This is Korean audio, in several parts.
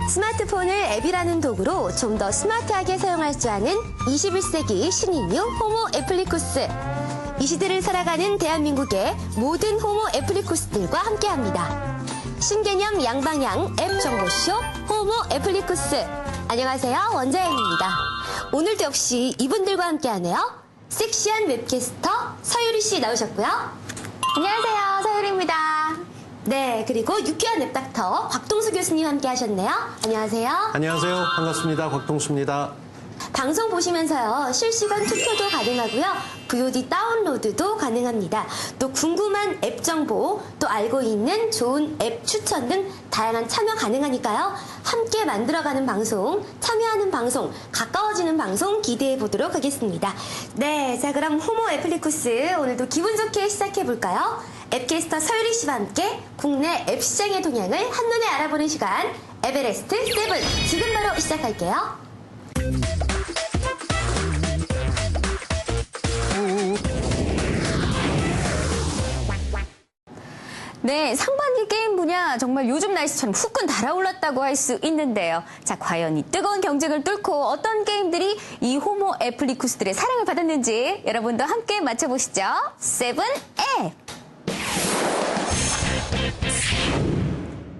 스마트폰을 앱이라는 도구로 좀 더 스마트하게 사용할 줄 아는 21세기 신인류 호모 애플리쿠스. 이 시대를 살아가는 대한민국의 모든 호모 애플리쿠스들과 함께합니다. 신개념 양방향 앱 정보쇼 호모 애플리쿠스. 안녕하세요, 원자연입니다. 오늘도 역시 이분들과 함께하네요. 섹시한 웹캐스터 서유리 씨 나오셨고요. 안녕하세요, 서유리입니다. 네, 그리고 유쾌한 웹닥터 곽동수 교수님 함께 하셨네요. 안녕하세요. 안녕하세요. 반갑습니다. 곽동수입니다. 방송 보시면서요, 실시간 투표도 가능하고요, VOD 다운로드도 가능합니다. 또 궁금한 앱 정보, 또 알고 있는 좋은 앱 추천 등 다양한 참여 가능하니까요. 함께 만들어가는 방송, 참여하는 방송, 가까워지는 방송 기대해 보도록 하겠습니다. 네, 자 그럼 호모 애플리쿠스 오늘도 기분 좋게 시작해 볼까요? 앱캐스터 서유리 씨와 함께 국내 앱 시장의 동향을 한눈에 알아보는 시간, 에베레스트 7 지금 바로 시작할게요. 네, 상반기 게임 분야 정말 요즘 날씨처럼 후끈 달아올랐다고 할 수 있는데요. 자, 과연 이 뜨거운 경쟁을 뚫고 어떤 게임들이 이 호모 애플리쿠스들의 사랑을 받았는지 여러분도 함께 맞춰보시죠. 7 앱!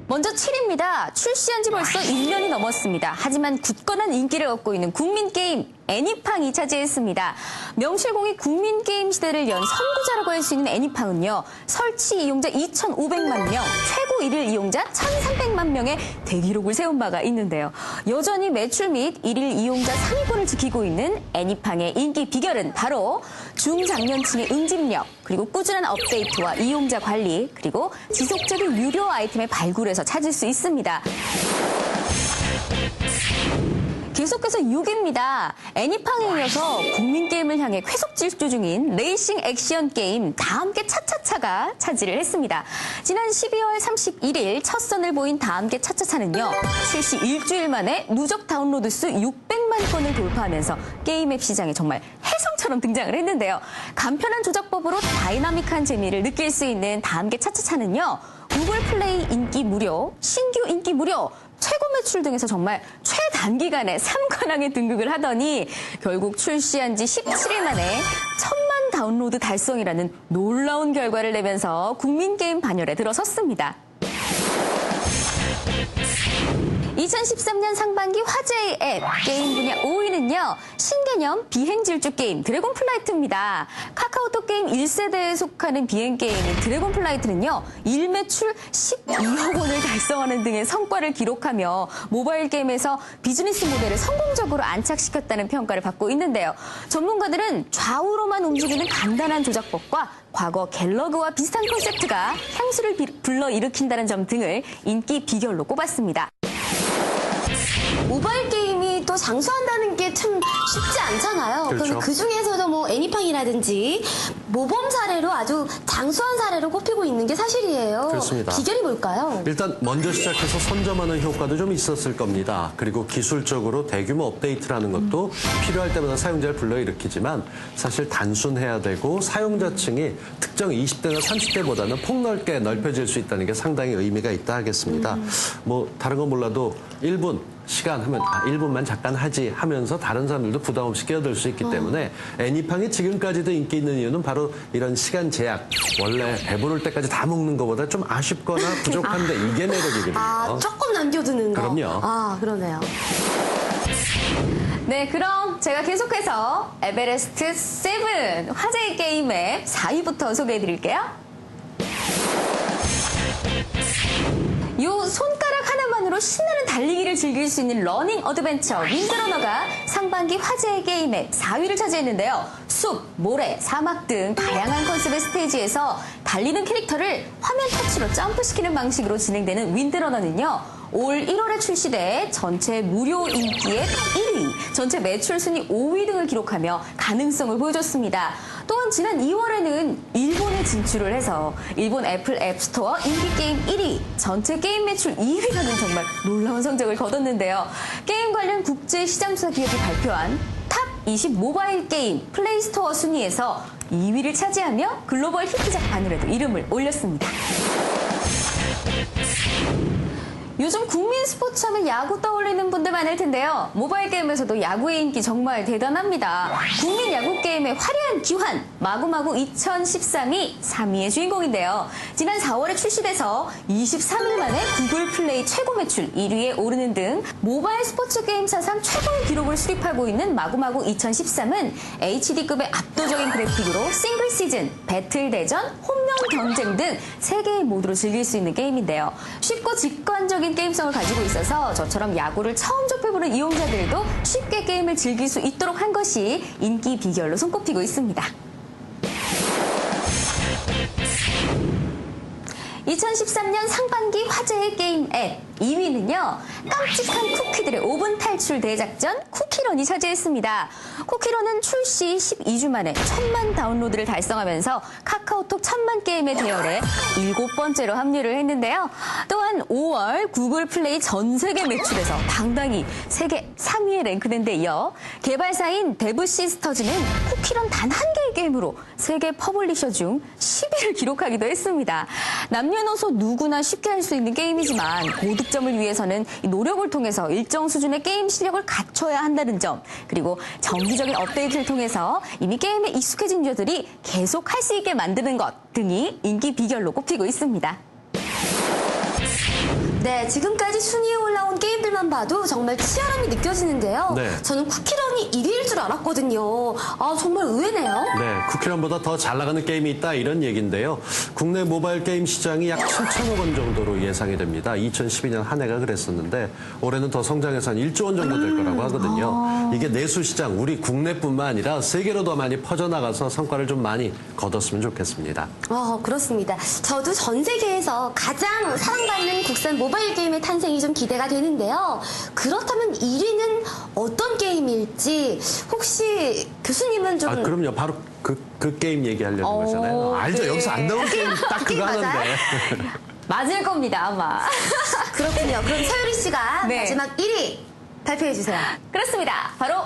먼저 7입니다. 출시한 지 벌써 1년이 넘었습니다. 하지만 굳건한 인기를 얻고 있는 국민 게임 애니팡이 차지했습니다. 명실공히 국민 게임 시대를 연 선구자라고 할 수 있는 애니팡은요, 설치 이용자 2,500만 명, 최고 일일 이용자 1,300만 명의 대기록을 세운 바가 있는데요. 여전히 매출 및 일일 이용자 상위권을 지키고 있는 애니팡의 인기 비결은 바로 중장년층의 응집력, 그리고 꾸준한 업데이트와 이용자 관리, 그리고 지속적인 유료 아이템의 발굴에서 찾을 수 있습니다. 계속해서 6입니다. 애니팡에 이어서 국민 게임을 향해 쾌속 질주 중인 레이싱 액션 게임 다함께 차차차가 차지를 했습니다. 지난 12월 31일 첫 선을 보인 다함께 차차차는요, 출시 일주일 만에 누적 다운로드 수 600만 건을 돌파하면서 게임 앱 시장에 정말 혜성처럼 등장을 했는데요. 간편한 조작법으로 다이나믹한 재미를 느낄 수 있는 다함께 차차차는요, 구글 플레이 인기 무료, 신규 인기 무료, 최고 매출 등에서 정말 최단기간에 3관왕에 등극을 하더니 결국 출시한 지 17일 만에 1000만 다운로드 달성이라는 놀라운 결과를 내면서 국민 게임 반열에 들어섰습니다. 2013년 상반기 화제의 앱 게임 분야 5위는요, 신개념 비행질주 게임 드래곤플라이트입니다. 카카오톡 게임 1세대에 속하는 비행 게임인 드래곤플라이트는요, 일매출 12억 원을 달성하는 등의 성과를 기록하며 모바일 게임에서 비즈니스 모델을 성공적으로 안착시켰다는 평가를 받고 있는데요. 전문가들은 좌우로만 움직이는 간단한 조작법과 과거 갤러그와 비슷한 콘셉트가 향수를 불러일으킨다는 점 등을 인기 비결로 꼽았습니다. 모바일 게임이 또 장수한다는 게 참 쉽지 않잖아요. 그렇죠. 그 중에서도 뭐 애니팡이라든지 모범 사례로 아주 장수한 사례로 꼽히고 있는 게 사실이에요. 그렇습니다. 비결이 뭘까요? 일단 먼저 시작해서 선점하는 효과도 좀 있었을 겁니다. 그리고 기술적으로 대규모 업데이트라는 것도 필요할 때마다 사용자를 불러일으키지만 사실 단순해야 되고 사용자층이 특정 20대나 30대보다는 폭넓게 넓혀질 수 있다는 게 상당히 의미가 있다 하겠습니다. 뭐 다른 건 몰라도 1분 시간 하면 1분만 잠깐 하지 하면서 다른 사람들도 부담 없이 끼어들 수 있기 때문에 애니팡이 지금까지도 인기 있는 이유는 바로 이런 시간 제약, 원래 배부를 때까지 다 먹는 것보다 좀 아쉽거나 부족한데 이게 매력이거든요. 조금 남겨두는 거. 그럼요. 그러네요. 네, 그럼 제가 계속해서 에베레스트 7 화제의 게임 앱 4위부터 소개해드릴게요. 요 손가락 하나만으로 신나는 달리기를 즐길 수 있는 러닝 어드벤처 윈드러너가 상반기 화제의 게임 앱 4위를 차지했는데요. 숲, 모래, 사막 등 다양한 컨셉의 스테이지에서 달리는 캐릭터를 화면 터치로 점프시키는 방식으로 진행되는 윈드러너는요, 올 1월에 출시돼 전체 무료 인기의 1위, 전체 매출 순위 5위 등을 기록하며 가능성을 보여줬습니다. 또한 지난 2월에는 일본에 진출을 해서 일본 애플 앱스토어 인기게임 1위, 전체 게임 매출 2위라는 정말 놀라운 성적을 거뒀는데요. 게임 관련 국제시장조사기업이 발표한 탑 20 모바일 게임 플레이스토어 순위에서 2위를 차지하며 글로벌 히트작 반열에도 이름을 올렸습니다. 요즘 국민 스포츠 하면 야구 떠올리는 분들 많을 텐데요. 모바일 게임에서도 야구의 인기 정말 대단합니다. 국민 야구 게임의 화려한 기환, 마구마구 2013이 3위의 주인공인데요. 지난 4월에 출시돼서 23일 만에 구글 플레이 최고 매출 1위에 오르는 등 모바일 스포츠 게임 사상 최고의 기록을 수립하고 있는 마구마구 2013은 HD급의 압도적인 그래픽으로 싱글 시즌, 배틀 대전, 홈런 경쟁 등 3개의 모드로 즐길 수 있는 게임인데요. 쉽고 직관적인 게임성을 가지고 있어서 저처럼 야구를 처음 접해보는 이용자들도 쉽게 게임을 즐길 수 있도록 한 것이 인기 비결로 손꼽히고 있습니다. 2013년 상반기 화제의 게임 앱 2위는요. 깜찍한 쿠키들의 5분 탈출 대작전 쿠키런이 차지했습니다. 쿠키런은 출시 12주 만에 1000만 다운로드를 달성하면서 카카오톡 1000만 게임에 대열에 7번째로 합류를 했는데요. 또한 5월 구글 플레이 전 세계 매출에서 당당히 세계 3위에 랭크된 데 이어 개발사인 데브 시스터즈는 쿠키런 단 한 개의 게임으로 세계 퍼블리셔 중 10위를 기록하기도 했습니다. 남녀노소 누구나 쉽게 할 수 있는 게임이지만 고득점을 위해서는 노력을 통해서 일정 수준의 게임 실력을 갖춰야 한다는 점, 그리고 정기적인 업데이트를 통해서 이미 게임에 익숙해진 유저들이 계속 할 수 있게 만드는 것 등이 인기 비결로 꼽히고 있습니다. 네, 지금까지 순위에 올라온 게임들만 봐도 정말 치열함이 느껴지는데요. 네. 저는 쿠키런이 1위일 줄 알았거든요. 아, 정말 의외네요. 네, 쿠키런보다 더 잘 나가는 게임이 있다 이런 얘기인데요. 국내 모바일 게임 시장이 약 7천억 원 정도로 예상이 됩니다. 2012년 한 해가 그랬었는데 올해는 더 성장해서 한 1조 원 정도 될 거라고 하거든요. 이게 내수 시장, 우리 국내뿐만 아니라 세계로 더 많이 퍼져나가서 성과를 좀 많이 거뒀으면 좋겠습니다. 그렇습니다. 저도 전 세계에서 가장 사랑받는 국산 모바일 게임의 탄생이 좀 기대가 되는데요. 그렇다면 1위는 어떤 게임일지 혹시 교수님은 좀... 그럼요. 바로 그 게임 얘기하려는 거잖아요. 알죠? 네. 여기서 안 나온 게임 딱 그거 맞아요? 하는데. 맞을 겁니다, 아마. 그렇군요. 그럼 서유리 씨가 네. 마지막 1위 발표해 주세요. 그렇습니다. 바로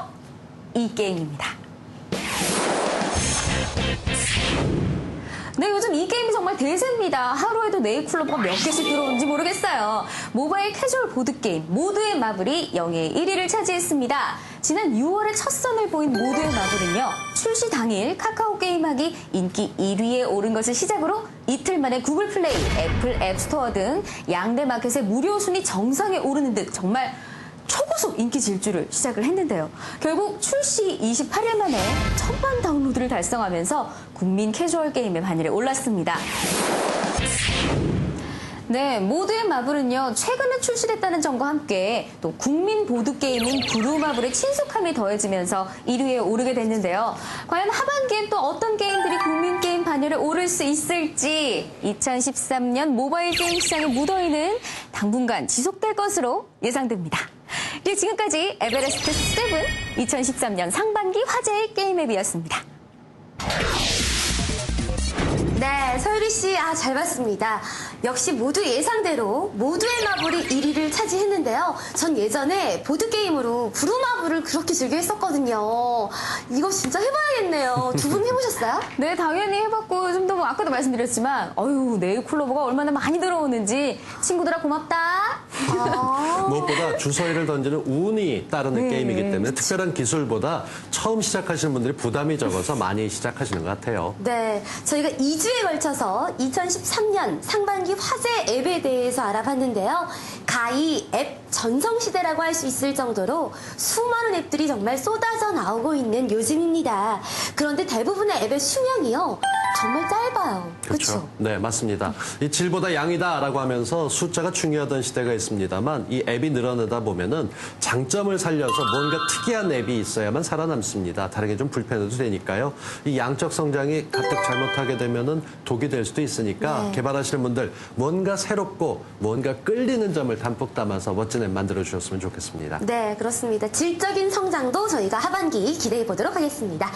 이 게임입니다. 네, 요즘 이 게임이 정말 대세입니다. 하루에도 네이클로버가 몇 개씩 들어오는지 모르겠어요. 모바일 캐주얼 보드게임 모두의 마블이 영예의 1위를 차지했습니다. 지난 6월에 첫 선을 보인 모두의 마블은요. 출시 당일 카카오 게임하기 인기 1위에 오른 것을 시작으로 이틀 만에 구글 플레이, 애플 앱스토어 등 양대 마켓의 무료 순위 정상에 오르는 듯 정말 초고속 인기 질주를 시작을 했는데요. 결국 출시 28일 만에 1000만 다운로드를 달성하면서 국민 캐주얼 게임의 반열에 올랐습니다. 네, 모두의 마블은요, 최근에 출시됐다는 점과 함께 또 국민 보드게임인 브루마블의 친숙함이 더해지면서 1위에 오르게 됐는데요. 과연 하반기엔 또 어떤 게임들이 국민 게임 반열에 오를 수 있을지 2013년 모바일 게임 시장에 묻어있는 당분간 지속될 것으로 예상됩니다. 네, 지금까지 에베레스트 7 2013년 상반기 화제의 게임 앱이었습니다. 네, 서유리 씨, 잘 봤습니다. 역시 모두 예상대로 모두의 마블이 1위를 차지했는데요. 전 예전에 보드게임으로 브루마블을 그렇게 즐겨 했었거든요. 이거 진짜 해봐야겠네요. 두 분 해보셨어요? 네, 당연히 해봤고 요즘도 뭐 아까도 말씀드렸지만 네이클로버가 얼마나 많이 들어오는지 친구들아 고맙다. 무엇보다 주사위를 던지는 운이 따르는 게임이기 때문에 특별한 기술보다 처음 시작하시는 분들이 부담이 적어서 많이 시작하시는 것 같아요. 네, 저희가 2주에 걸쳐서 2013년 상반기 화제 앱에 대해서 알아봤는데요. 가히 앱 전성시대라고 할 수 있을 정도로 수많은 앱들이 정말 쏟아져 나오고 있는 요즘입니다. 그런데 대부분의 앱의 수명이요. 정말 짧아요. 그렇죠? 네, 맞습니다. 이 질보다 양이다라고 하면서 숫자가 중요하던 시대가 있습니다만 이 앱이 늘어나다 보면은 장점을 살려서 뭔가 특이한 앱이 있어야만 살아남습니다. 다른 게 좀 불편해도 되니까요. 이 양적 성장이 가뜩 잘못하게 되면은 독이 될 수도 있으니까 개발하시는 분들 뭔가 새롭고 뭔가 끌리는 점을 담뿍 담아서 멋진 앱 만들어 주셨으면 좋겠습니다. 네, 그렇습니다. 질적인 성장도 저희가 하반기 기대해 보도록 하겠습니다.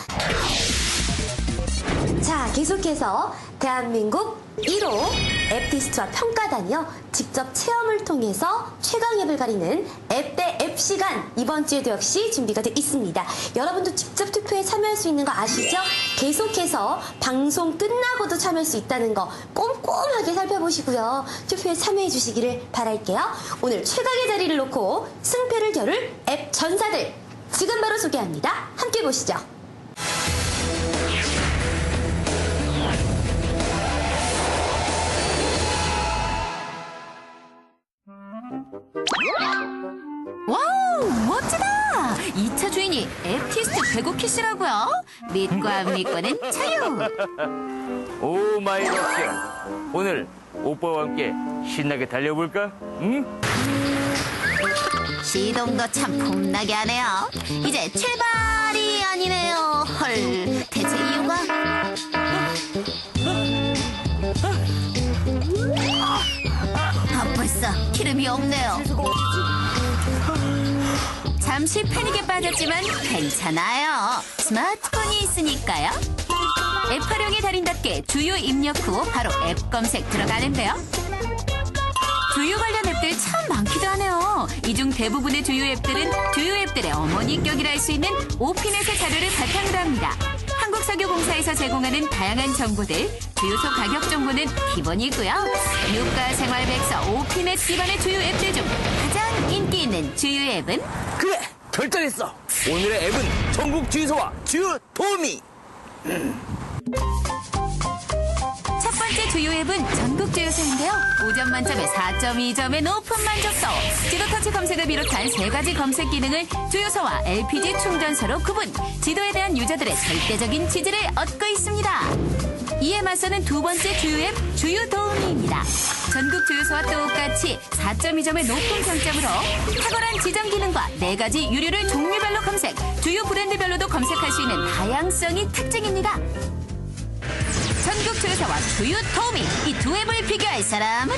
자, 계속해서 대한민국 1호 앱티스트와 평가단이요. 직접 체험을 통해서 최강 앱을 가리는 앱 대 앱 시간 이번 주에도 역시 준비가 되어 있습니다. 여러분도 직접 투표에 참여할 수 있는 거 아시죠? 계속해서 방송 끝나고도 참여할 수 있다는 거 꼼꼼하게 살펴보시고요. 투표에 참여해 주시기를 바랄게요. 오늘 최강의 자리를 놓고 승패를 겨룰 앱 전사들 지금 바로 소개합니다. 함께 보시죠. 와우, 멋지다! 2차 주인이 앱티스트 배고키 씨라고요? 믿고 안 믿고는 자유! 오 마이 럭션. 오늘 오빠와 함께 신나게 달려볼까? 응? 시동도 참 폼나게 하네요. 이제 출발이 아니네요. 헐, 대체 이유가? 벌써 기름이 없네요. 잠시 패닉에 빠졌지만 괜찮아요. 스마트폰이 있으니까요. 앱 활용의 달인답게 주요 입력 후 바로 앱 검색 들어가는데요. 주요 관련 앱들 참 많기도 하네요. 이 중 대부분의 주요 앱들은 주요 앱들의 어머니격이라 할 수 있는 오피넷의 자료를 바탕으로 합니다. 한국석유공사에서 제공하는 다양한 정보들, 주유소 가격 정보는 기본이고요. 유가 생활백서 오피넷 기반의 주요 앱들 중 가장 인기 있는 주요 앱은 그래, 결정했어. 오늘의 앱은 전국 주유소와 주유 도우미. 첫 번째 주요 앱은 전국 주유소인데요. 5점 만점에 4.2점의 높은 만족도. 지도 터치 검색을 비롯한 3가지 검색 기능을 주유소와 LPG 충전소로 구분. 지도에 대한 유저들의 절대적인 지지를 얻고 있습니다. 이에 맞서는 두 번째 주요 앱 주유 도우미입니다. 전국 주유소와 똑같이 4.2점의 높은 평점으로 탁월한 지정 기능과 4가지 유료를 종류별로 검색, 주요 브랜드별로도 검색할 수 있는 다양성이 특징입니다. 전국 주유소와 주유 도우미 이 두 앱을 비교할 사람은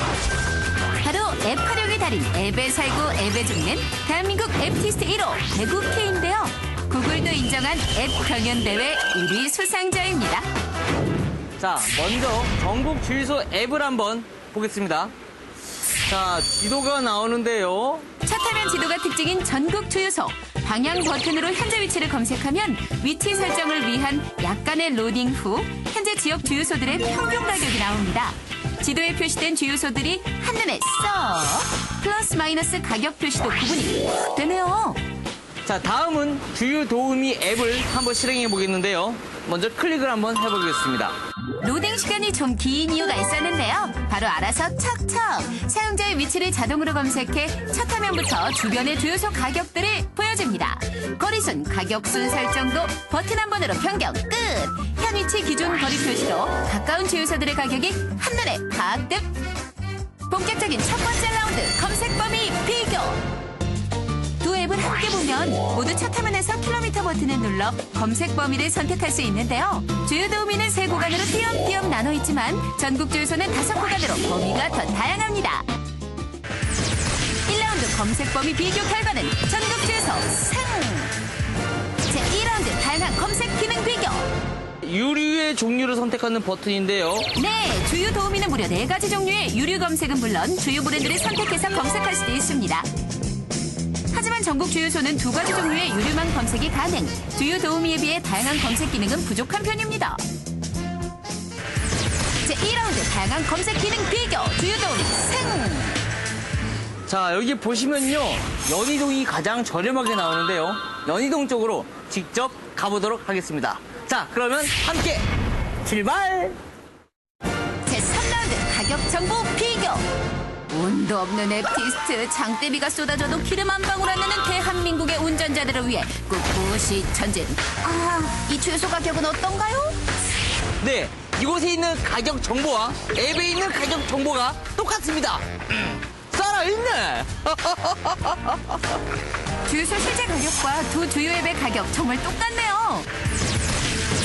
바로 앱 활용의 달인 앱에 살고 앱에 죽는 대한민국 앱티스트 1호 배구K인데요. 구글도 인정한 앱 경연대회 1위 수상자입니다. 자, 먼저 전국 주유소 앱을 한번 보겠습니다. 자, 지도가 나오는데요. 차 타면 지도가 특징인 전국 주유소. 방향 버튼으로 현재 위치를 검색하면 위치 설정을 위한 약간의 로딩 후 현재 지역 주유소들의 평균 가격이 나옵니다. 지도에 표시된 주유소들이 한눈에 쏙 플러스 마이너스 가격 표시도 구분이 되네요. 자, 다음은 주유 도우미 앱을 한번 실행해 보겠는데요. 먼저 클릭을 한번 해보겠습니다. 로딩 시간이 좀 긴 이유가 있었는데요. 바로 알아서 척척 사용자의 위치를 자동으로 검색해 첫 화면부터 주변의 주유소 가격들을 보여줍니다. 거리순, 가격순 설정도 버튼 한 번으로 변경 끝! 현 위치 기준 거리 표시로 가까운 주유소들의 가격이 한눈에 파악됨. 본격적인 첫 번째 라운드 검색 범위 비교! 두 앱을 함께 보면 모두 첫 화면에서 킬로미터 버튼을 눌러 검색 범위를 선택할 수 있는데요. 주유 도우미는 3구간으로 띄엄띄엄 나눠 있지만 전국 주유소는 5구간으로 범위가 더 다양합니다. 1라운드 검색 범위 비교 결과는 전국 주유소 승! 제2라운드 다양한 검색 기능 비교! 유류의 종류를 선택하는 버튼인데요. 네, 주유 도우미는 무려 4가지 종류의 유류 검색은 물론 주유 브랜드를 선택해서 검색할 수도 있습니다. 하지만 전국 주유소는 2가지 종류의 유류만 검색이 가능. 주유 도우미에 비해 다양한 검색 기능은 부족한 편입니다. 제2라운드 다양한 검색 기능 비교. 주유 도우미 승! 자, 여기 보시면요. 연희동이 가장 저렴하게 나오는데요. 연희동 쪽으로 직접 가보도록 하겠습니다. 자, 그러면 함께 출발! 제3라운드 가격 정보 비교. 운도 없는 앱티스트 장대비가 쏟아져도 기름 한 방울 안 나는 대한민국의 운전자들을 위해 꿋꿋이 전진. 이 주유소 가격은 어떤가요? 네, 이곳에 있는 가격 정보와 앱에 있는 가격 정보가 똑같습니다. 살아있네! 주유소 실제 가격과 두 주유 앱의 가격 정말 똑같네요.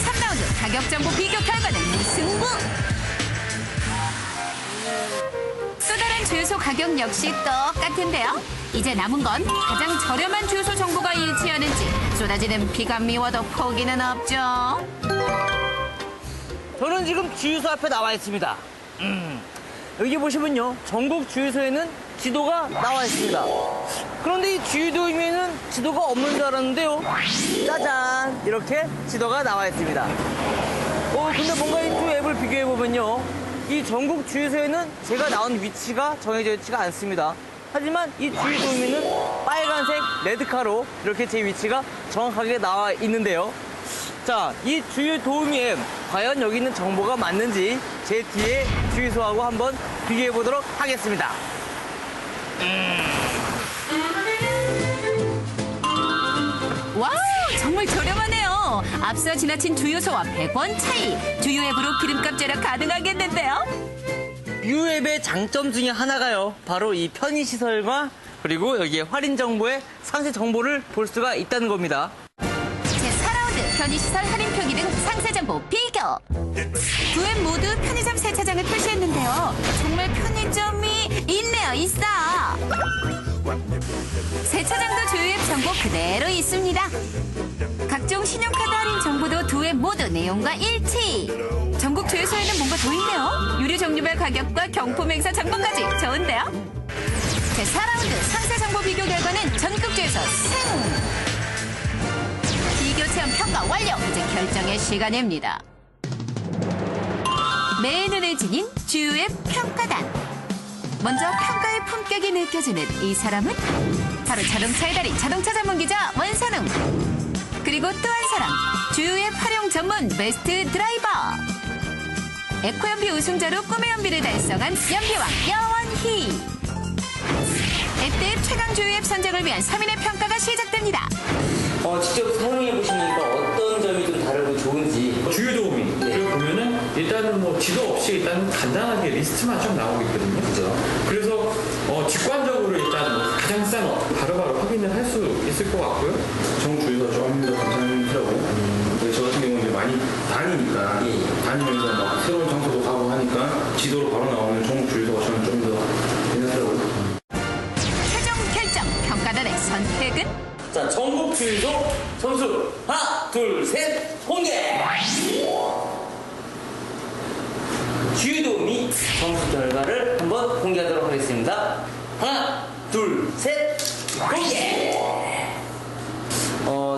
3라운드 가격 정보 비교 결과는 무승부. 또 다른 주유소 가격 역시 똑같은데요. 이제 남은 건 가장 저렴한 주유소 정보가 일치하는지 쏟아지는 비가 미워도 포기는 없죠. 저는 지금 주유소 앞에 나와 있습니다. 여기 보시면요, 전국 주유소에는 지도가 나와 있습니다. 그런데 이 주유도임에는 지도가 없는 줄 알았는데요. 짜잔! 이렇게 지도가 나와 있습니다. 근데 뭔가 이 두 앱을 비교해보면요, 이 전국 주유소에는 제가 나온 위치가 정해져 있지가 않습니다. 하지만 이 주유도임에는 빨간색 레드카로 이렇게 제 위치가 정확하게 나와 있는데요. 자, 이 주유도우미 앱, 과연 여기 있는 정보가 맞는지 제 뒤에 주유소하고 한번 비교해 보도록 하겠습니다. 와우, 정말 저렴하네요. 앞서 지나친 주유소와 100원 차이. 주유 앱으로 기름값 절약 가능하겠는데요. 유앱의 장점 중에 하나가요, 바로 이 편의시설과 그리고 여기에 할인 정보의 상세 정보를 볼 수가 있다는 겁니다. 제4라운드 편의시설 할인 표기 등 상세 정보 비교. 두 앱 모두 편의점 세차장을 표시했는데요. 정말 편의점이 있네요, 있어. 세차장도 주유 앱 정보 그대로 있습니다. 각종 신용카드 할인 정보도 두 앱 모두 내용과 일치. 전국 주유소에는 뭔가 더 있네요. 유료 종류별 가격과 경품 행사 정보까지 좋은데요. 제4라운드 상세 정보 비교 결과는 전국 주유소 승. 비교 체험 평가 완료. 이제 결정의 시간입니다. 내 눈을 지닌 주유 앱 평가단. 먼저 평가의 품격이 느껴지는 이 사람은 바로 자동차의 달인 자동차 전문기자 원선웅. 그리고 또 한 사람, 주유 앱 활용 전문 베스트 드라이버. 에코연비 우승자로 꿈의 연비를 달성한 연비왕 여원희. 앱대앱 최강 주유 앱 선정을 위한 3인의 평가가 시작됩니다. 직접 사용해 보시니까 어떤 점이 좀 다르고 좋은지. 주유도우미 그리고 보면은 일단은 뭐 지도 없이 일단 간단하게 리스트만 좀 나오고 있거든요. 그죠? 그래서 직관적으로 일단 뭐 가장 싼 바로바로 확인을 할 수 있을 것 같고요. 전국 주유소가 좀 더 괜찮더라고요. 저 같은 경우는 이제 많이 다니니까 다니면서 막 새로운 장소도 가고 하니까 지도로 바로 나오는 전국 주유소가 저는 좀 더 괜찮더라고요. 최종 결정 평가단의 선택은? 자, 전국 주유소 점수 하나, 둘, 셋, 공개! 주유도우미 점수 결과를 한번 공개하도록 하겠습니다. 하나, 둘, 셋, 공개!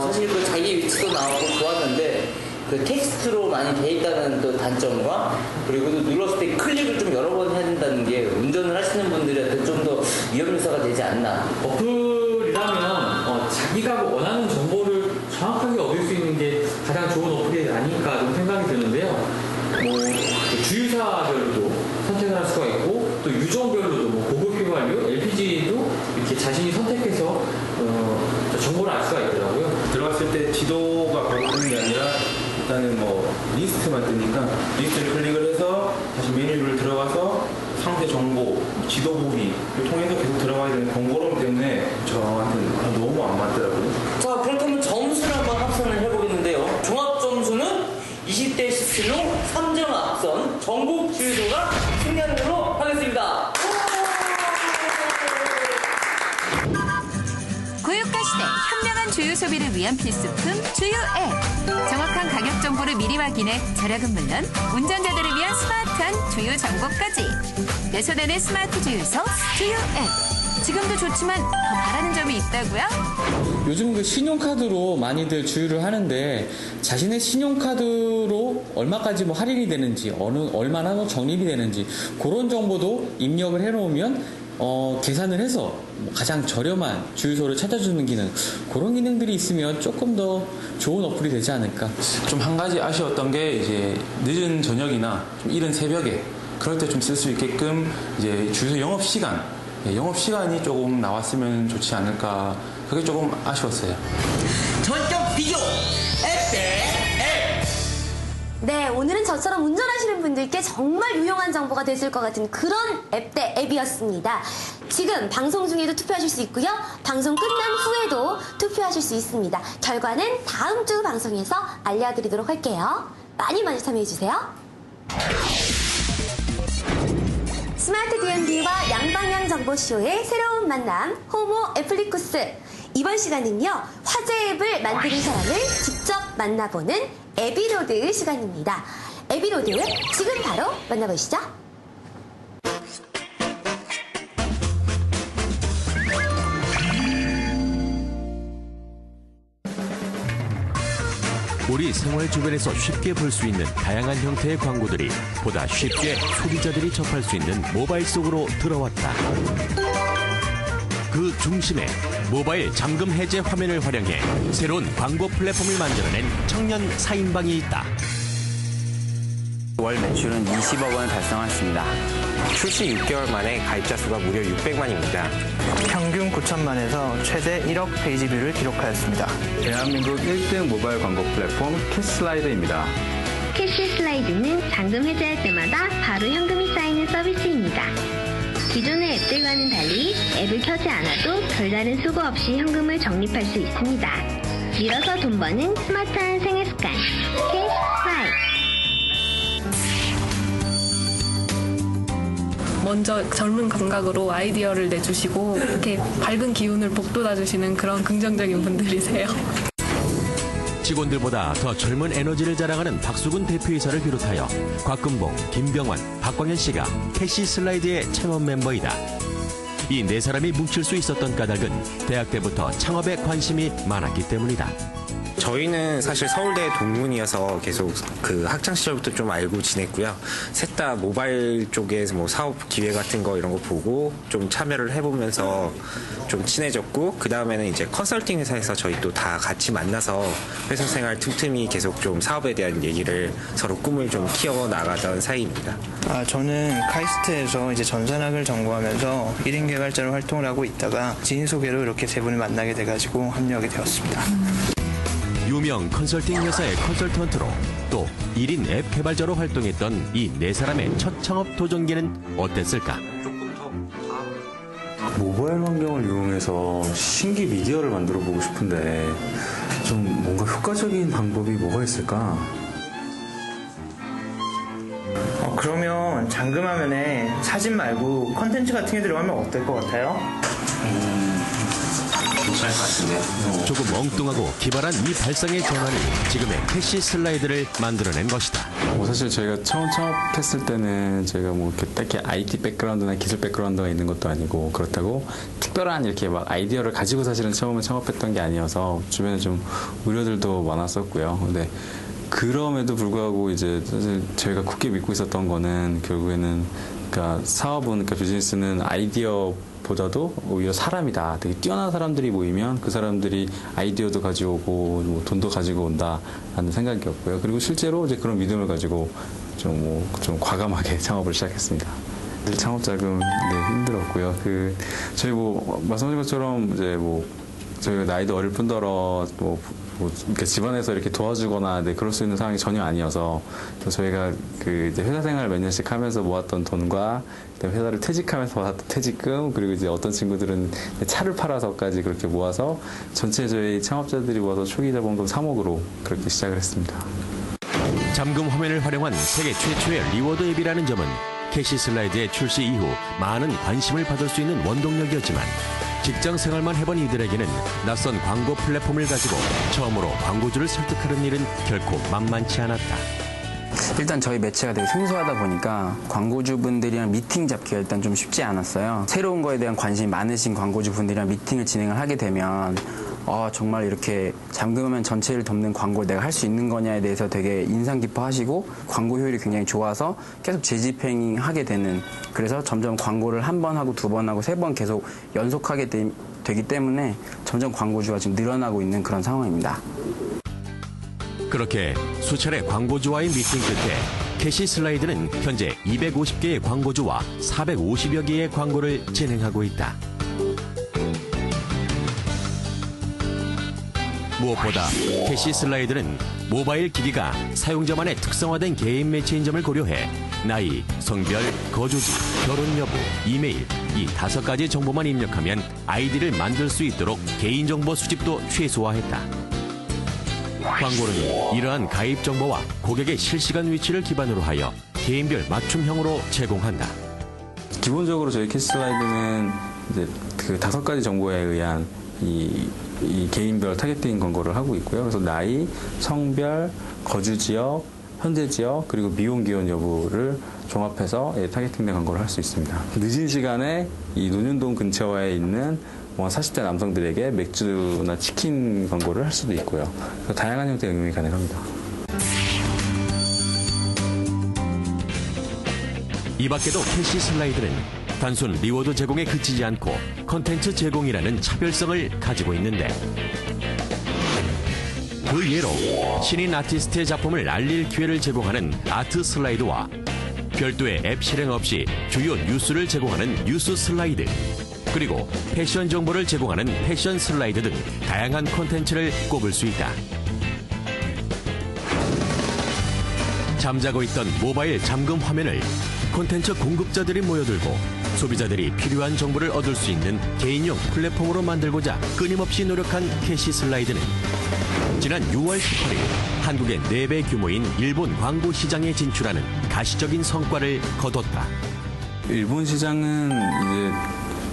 사실 그 자기 위치도 나오고 좋았는데 그 텍스트로 많이 돼 있다는 또 단점과 그리고 또 눌렀을 때 클릭을 좀 여러 번 해야 된다는 게 운전을 하시는 분들한테 좀 더 위험 요소가 되지 않나. 어플이라면 자기가 원하는 정보를 정확하게 얻을 수 있는 게 가장 좋은 어플이 아닐까 좀 생각이 드는데요. 뭐 주유사별로도 선택을 할 수가 있고 또 유종별로도 뭐 고급 휘발유, LPG도 이렇게 자신이 선택해서 정보를 알 수가 있더라고요. 들어갔을 때 지도가 바로 뜨는 게 아니라 일단은 뭐 리스트만 뜨니까 리스트를 클릭을 해서 다시 메뉴를 들어가서 상세 정보, 지도 보기를 통해서 계속 들어가야 되는 번거로움 때문에 저한테는 너무 안 맞더라고요. 자, 그렇다면 점수를 한번 합산을 해보겠는데요. 종합 점수는 20대 17로 3점 앞선 전국 주유소가 승리하는 걸로 하겠습니다. 고유가 시대 현명한 주유 소비를 위한 필수품 주유 앱. 정확한 가격 정보를 미리 확인해 절약은 물론 운전자들을 위한 스마트한 주유 정보까지. 내 손안의 스마트 주유소 주유 앱. 지금도 좋지만 더 바라는 점이 있다고요? 요즘 그 신용카드로 많이들 주유를 하는데 자신의 신용카드로 얼마까지 뭐 할인이 되는지 얼마나 뭐 적립이 되는지 그런 정보도 입력을 해놓으면 계산을 해서 가장 저렴한 주유소를 찾아주는 기능 그런 기능들이 있으면 조금 더 좋은 어플이 되지 않을까. 좀 한 가지 아쉬웠던 게 이제 늦은 저녁이나 좀 이른 새벽에 그럴 때 좀 쓸 수 있게끔 이제 주유소 영업시간이 조금 나왔으면 좋지 않을까. 그게 조금 아쉬웠어요. 전격 비교 앱 대 앱. 네, 오늘은 저처럼 운전하시는 분들께 정말 유용한 정보가 됐을 것 같은 그런 앱 대 앱이었습니다. 지금 방송 중에도 투표하실 수 있고요. 방송 끝난 후에도 투표하실 수 있습니다. 결과는 다음 주 방송에서 알려드리도록 할게요. 많이 참여해주세요. 스마트 DMB와 양방향 정보쇼의 새로운 만남, 호모 애플리쿠스. 이번 시간은요, 화제 앱을 만드는 사람을 직접 만나보는 앱이로드 시간입니다. 에비로드 지금 바로 만나보시죠. 우리 생활 주변에서 쉽게 볼 수 있는 다양한 형태의 광고들이 보다 쉽게 소비자들이 접할 수 있는 모바일 속으로 들어왔다. 그 중심에 모바일 잠금 해제 화면을 활용해 새로운 광고 플랫폼을 만들어낸 청년 4인방이 있다. 월 매출은 20억 원을 달성했습니다. 출시 6개월 만에 가입자 수가 무려 600만입니다. 평균 9천만에서 최대 1억 페이지 뷰를 기록하였습니다. 대한민국 1등 모바일 광고 플랫폼 캐시슬라이드입니다. 캐시슬라이드는 잔금 해제할 때마다 바로 현금이 쌓이는 서비스입니다. 기존의 앱들과는 달리 앱을 켜지 않아도 별다른 수고 없이 현금을 적립할 수 있습니다. 밀어서 돈 버는 스마트한 생활 습관, 캐시슬라이드. 먼저 젊은 감각으로 아이디어를 내주시고 이렇게 밝은 기운을 북돋아주시는 그런 긍정적인 분들이세요. 직원들보다 더 젊은 에너지를 자랑하는 박수근 대표이사를 비롯하여 곽금봉, 김병환, 박광현 씨가 캐시슬라이드의 창업 멤버이다. 이 네 사람이 뭉칠 수 있었던 까닭은 대학 때부터 창업에 관심이 많았기 때문이다. 저희는 사실 서울대 동문이어서 계속 그 학창 시절부터 좀 알고 지냈고요. 셋 다 모바일 쪽에서 뭐 사업 기회 같은 거 이런 거 보고 좀 참여를 해보면서 좀 친해졌고, 그 다음에는 이제 컨설팅 회사에서 저희 또 다 같이 만나서 회사 생활 틈틈이 계속 좀 사업에 대한 얘기를 서로 꿈을 좀 키워 나가던 사이입니다. 저는 카이스트에서 이제 전산학을 전공하면서 1인 개발자로 활동을 하고 있다가 지인 소개로 이렇게 세 분을 만나게 돼가지고 합류하게 되었습니다. 유명 컨설팅 회사의 컨설턴트로 또 1인 앱 개발자로 활동했던 이 네 사람의 첫 창업 도전기는 어땠을까? 모바일 환경을 이용해서 신규 미디어를 만들어 보고 싶은데 좀 뭔가 효과적인 방법이 뭐가 있을까? 그러면 잠금화면에 사진 말고 컨텐츠 같은 게 들어가면 어떨 것 같아요? 괜찮을 것 같은데. 조금 엉뚱하고 기발한 이 발상의 전환이 지금의 캐시슬라이드를 만들어낸 것이다. 사실 저희가 처음 창업했을 때는 저희가 뭐 이렇게 딱히 IT 백그라운드나 기술 백그라운드가 있는 것도 아니고, 그렇다고 특별한 이렇게 막 아이디어를 가지고 사실은 처음에 창업했던 게 아니어서 주변에 좀 우려들도 많았었고요. 근데 그럼에도 불구하고 이제 사실 저희가 굳게 믿고 있었던 거는 결국에는 그러니까 사업은, 그러니까 비즈니스는 아이디어보다도 오히려 사람이다. 되게 뛰어난 사람들이 모이면 그 사람들이 아이디어도 가져오고 뭐 돈도 가지고 온다라는 생각이었고요. 그리고 실제로 이제 그런 믿음을 가지고 좀 과감하게 창업을 시작했습니다. 창업 자금 힘들었고요. 저희 말씀하신 것처럼 이제 저희가 나이도 어릴 뿐더러 이렇게 집안에서 이렇게 도와주거나 그럴 수 있는 상황이 전혀 아니어서, 저희가 이제 회사 생활 몇 년씩 하면서 모았던 돈과 회사를 퇴직하면서 받았던 퇴직금, 그리고 이제 어떤 친구들은 차를 팔아서까지 그렇게 모아서 전체 저희 창업자들이 모아서 초기 자본금 3억으로 그렇게 시작을 했습니다. 잠금 화면을 활용한 세계 최초의 리워드 앱이라는 점은 캐시슬라이드의 출시 이후 많은 관심을 받을 수 있는 원동력이었지만, 직장 생활만 해본 이들에게는 낯선 광고 플랫폼을 가지고 처음으로 광고주를 설득하는 일은 결코 만만치 않았다. 일단 저희 매체가 되게 생소하다 보니까 광고주분들이랑 미팅 잡기가 일단 좀 쉽지 않았어요. 새로운 거에 대한 관심이 많으신 광고주분들이랑 미팅을 진행을 하게 되면 정말 이렇게 잠금화면 전체를 덮는 광고를 내가 할 수 있는 거냐에 대해서 되게 인상 깊어 하시고, 광고 효율이 굉장히 좋아서 계속 재집행하게 되는, 그래서 점점 광고를 한 번 하고 두 번 하고 세 번 계속 연속하게 되기 때문에 점점 광고주가 지금 늘어나고 있는 그런 상황입니다. 그렇게 수차례 광고주와의 미팅 끝에 캐시슬라이드는 현재 250개의 광고주와 450여 개의 광고를 진행하고 있다. 무엇보다 캐시슬라이드는 모바일 기기가 사용자만의 특성화된 개인 매체인 점을 고려해 나이, 성별, 거주지, 결혼 여부, 이메일 이 5가지 정보만 입력하면 아이디를 만들 수 있도록 개인정보 수집도 최소화했다. 광고는 이러한 가입 정보와 고객의 실시간 위치를 기반으로 하여 개인별 맞춤형으로 제공한다. 기본적으로 저희 캐시슬라이드는 이제 5가지 정보에 의한 이 개인별 타겟팅 광고를 하고 있고요. 그래서 나이, 성별, 거주 지역, 현재 지역 그리고 미혼 기혼 여부를 종합해서 타겟팅된 광고를 할 수 있습니다. 늦은 시간에 이 논현동 근처에 있는 40대 남성들에게 맥주나 치킨 광고를 할 수도 있고요. 그래서 다양한 형태의 응용이 가능합니다. 이 밖에도 캐시 슬라이드는 단순 리워드 제공에 그치지 않고 콘텐츠 제공이라는 차별성을 가지고 있는데 그 예로 신인 아티스트의 작품을 알릴 기회를 제공하는 아트 슬라이드와 별도의 앱 실행 없이 주요 뉴스를 제공하는 뉴스 슬라이드, 그리고 패션 정보를 제공하는 패션 슬라이드 등 다양한 콘텐츠를 꼽을 수 있다. 잠자고 있던 모바일 잠금 화면을 콘텐츠 공급자들이 모여들고 소비자들이 필요한 정보를 얻을 수 있는 개인용 플랫폼으로 만들고자 끊임없이 노력한 캐시 슬라이드는 지난 6월 18일 한국의 4배 규모인 일본 광고 시장에 진출하는 가시적인 성과를 거뒀다. 일본 시장은 이제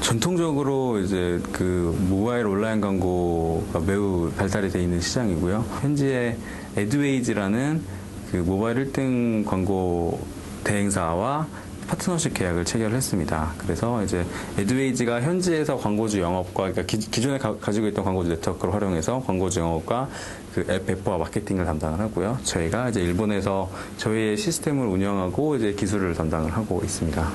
전통적으로 이제 그 모바일 온라인 광고가 매우 발달이 돼 있는 시장이고요. 현지에 에드웨이즈라는 그 모바일 1등 광고 대행사와 파트너십 계약을 체결했습니다. 그래서 이제 에드웨이즈가 현지에서 광고주 영업과, 그러니까 기존에 가지고 있던 광고주 네트워크를 활용해서 광고주 영업과 그 앱 배포와 마케팅을 담당을 하고요. 저희가 이제 일본에서 저희의 시스템을 운영하고 이제 기술을 담당을 하고 있습니다.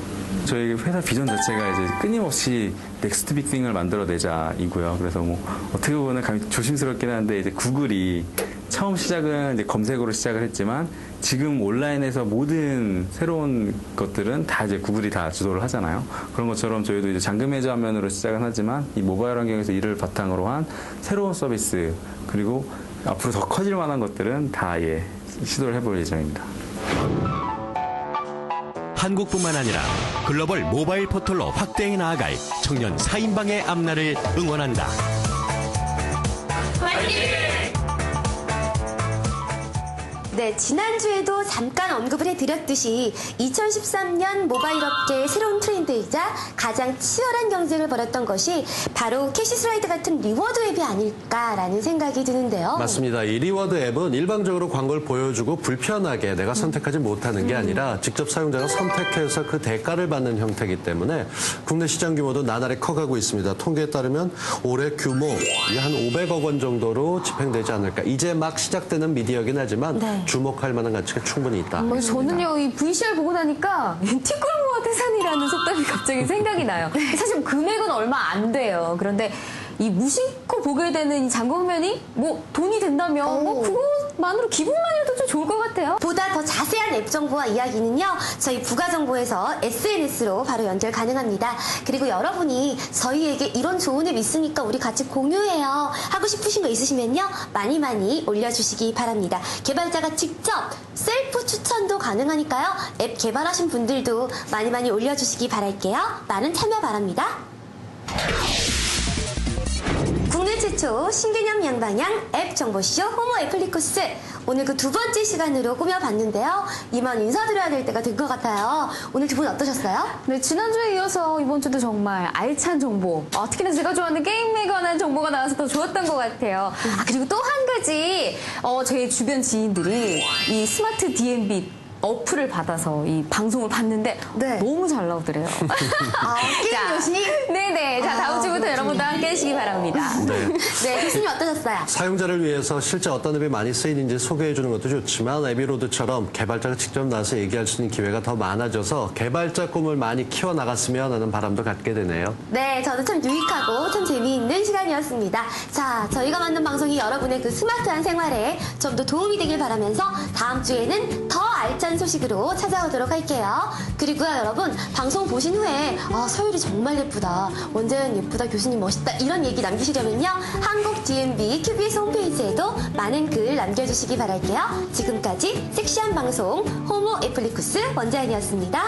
저희 회사 비전 자체가 이제 끊임없이 넥스트 빅띵을 만들어내자이고요. 그래서 뭐 어떻게 보면 감히 조심스럽긴 한데 이제 구글이 처음 시작은 이제 검색으로 시작을 했지만 지금 온라인에서 모든 새로운 것들은 다 이제 구글이 다 주도를 하잖아요. 그런 것처럼 저희도 이제 잠금 해제 화면으로 시작은 하지만 이 모바일 환경에서 이를 바탕으로 한 새로운 서비스, 그리고 앞으로 더 커질 만한 것들은 다 시도를 해볼 예정입니다. 한국뿐만 아니라 글로벌 모바일 포털로 확대해 나아갈 청년 4인방의 앞날을 응원한다. 네, 지난주에도 잠깐 언급을 해드렸듯이 2013년 모바일 업계의 새로운 트렌드이자 가장 치열한 경쟁을 벌였던 것이 바로 캐시 슬라이드 같은 리워드 앱이 아닐까라는 생각이 드는데요. 맞습니다. 이 리워드 앱은 일방적으로 광고를 보여주고 불편하게 내가 선택하지 못하는 게 아니라 직접 사용자가 선택해서 그 대가를 받는 형태이기 때문에 국내 시장 규모도 나날이 커가고 있습니다. 통계에 따르면 올해 규모 한 500억 원 정도로 집행되지 않을까. 이제 막 시작되는 미디어긴 하지만 네. 주목할 만한 가치가 충분히 있다. 저는요, 이 VCR 보고 나니까 티끌모아 태산이라는 속담이 갑자기 생각이 나요. 사실 금액은 얼마 안 돼요. 그런데 이 무심코 보게 되는 이 잠금 화면이 뭐 돈이 된다면 뭐 그것만으로 기분만이라도 좀 좋을 것 같아요. 보다 더 자세한 앱 정보와 이야기는요, 저희 부가정보에서 SNS로 바로 연결 가능합니다. 그리고 여러분이 저희에게 이런 좋은 앱 있으니까 우리 같이 공유해요 하고 싶으신 거 있으시면요, 많이 많이 올려주시기 바랍니다. 개발자가 직접 셀프 추천도 가능하니까요, 앱 개발하신 분들도 많이 많이 올려주시기 바랄게요. 많은 참여 바랍니다. 국내 최초 신개념 양방향 앱 정보쇼 호모 애플리쿠스, 오늘 그 두 번째 시간으로 꾸며봤는데요. 이만 인사드려야 될 때가 된 것 같아요. 오늘 두 분 어떠셨어요? 네, 지난주에 이어서 이번 주도 정말 알찬 정보, 특히나 제가 좋아하는 게임에 관한 정보가 나와서 더 좋았던 것 같아요. 그리고 또 한 가지, 저희 주변 지인들이 이 스마트 DMB 어플을 받아서 이 방송을 봤는데 너무 잘 나오더래요. 게임 요시? 네네. 자, 다음 주부터 여러분도 함께 하시기 바랍니다. 네, 교수님 어떠셨어요? 사용자를 위해서 실제 어떤 앱이 많이 쓰이는지 소개해주는 것도 좋지만 에비로드처럼 개발자가 직접 나서 얘기할 수 있는 기회가 더 많아져서 개발자 꿈을 많이 키워나갔으면 하는 바람도 갖게 되네요. 네, 저도 참 유익하고 참 재미있는 시간이었습니다. 자, 저희가 만든 방송이 여러분의 그 스마트한 생활에 좀 더 도움이 되길 바라면서 다음 주에는 더 알찬 소식으로 찾아오도록 할게요. 그리고요, 여러분, 방송 보신 후에 서율이 정말 예쁘다, 원재현 예쁘다, 교수님 멋있다, 이런 얘기 남기시려면요, 한국 DMB QBS 홈페이지에도 많은 글 남겨주시기 바랄게요. 지금까지 섹시한 방송 호모 애플리쿠스 원재현이었습니다.